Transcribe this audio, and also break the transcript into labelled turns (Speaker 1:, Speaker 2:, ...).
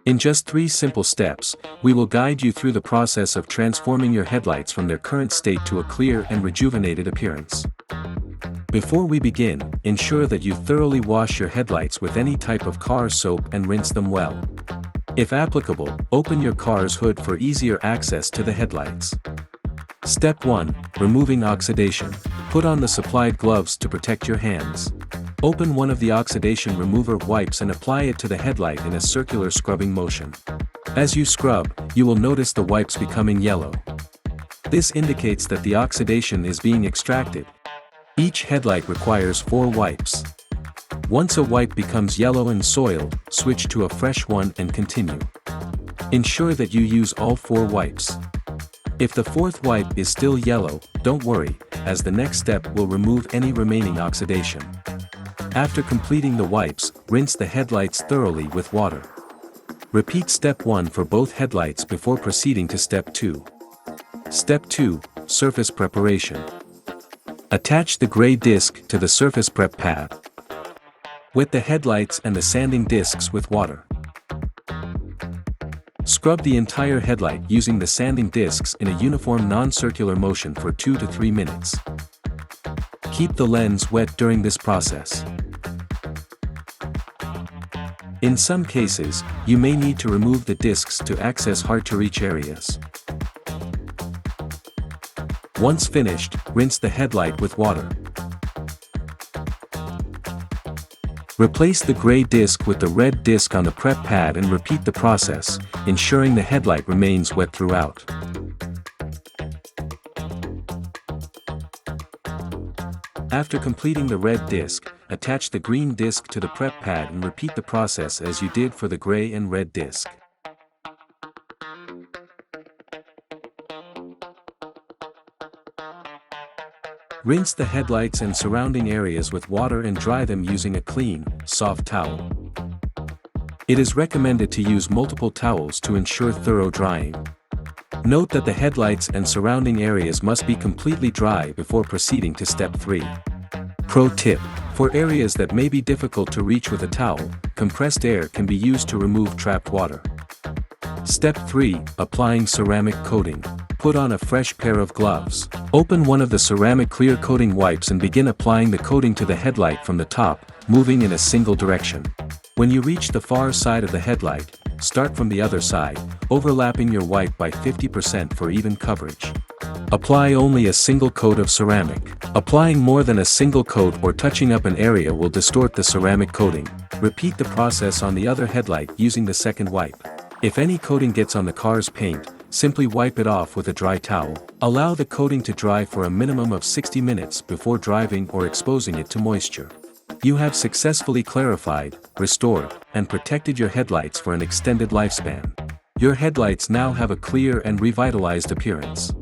Speaker 1: In just 3 simple steps, we will guide you through the process of transforming your headlights from their current state to a clear and rejuvenated appearance. Before we begin, ensure that you thoroughly wash your headlights with any type of car soap and rinse them well. If applicable, open your car's hood for easier access to the headlights. Step 1. Removing oxidation. Put on the supplied gloves to protect your hands. Open one of the Oxidation Remover wipes and apply it to the headlight in a circular scrubbing motion. As you scrub, you will notice the wipes becoming yellow. This indicates that the oxidation is being extracted. Each headlight requires 4 wipes. Once a wipe becomes yellow and soiled, switch to a fresh one and continue. Ensure that you use all 4 wipes. If the 4th wipe is still yellow, don't worry, as the next step will remove any remaining oxidation. After completing the wipes, rinse the headlights thoroughly with water. Repeat step 1 for both headlights before proceeding to step 2. Step 2. Surface preparation. Attach the gray disc to the surface prep pad. Wet the headlights and the sanding discs with water. Scrub the entire headlight using the sanding discs in a uniform non-circular motion for 2 to 3 minutes. Keep the lens wet during this process. In some cases, you may need to remove the discs to access hard-to-reach areas. Once finished, rinse the headlight with water. Replace the gray disc with the red disc on the prep pad and repeat the process, ensuring the headlight remains wet throughout. After completing the red disc, attach the green disc to the prep pad and repeat the process as you did for the gray and red disc. Rinse the headlights and surrounding areas with water and dry them using a clean, soft towel. It is recommended to use multiple towels to ensure thorough drying. Note that the headlights and surrounding areas must be completely dry before proceeding to step 3. Pro tip: for areas that may be difficult to reach with a towel, compressed air can be used to remove trapped water. Step 3. Applying ceramic coating. Put on a fresh pair of gloves. Open one of the ceramic clear coating wipes and begin applying the coating to the headlight from the top, moving in a single direction. When you reach the far side of the headlight, start from the other side, overlapping your wipe by 50% for even coverage. Apply only a single coat of ceramic. Applying more than a single coat or touching up an area will distort the ceramic coating. Repeat the process on the other headlight using the second wipe. If any coating gets on the car's paint, simply wipe it off with a dry towel. Allow the coating to dry for a minimum of 60 minutes before driving or exposing it to moisture. You have successfully clarified, restored, and protected your headlights for an extended lifespan. Your headlights now have a clear and revitalized appearance.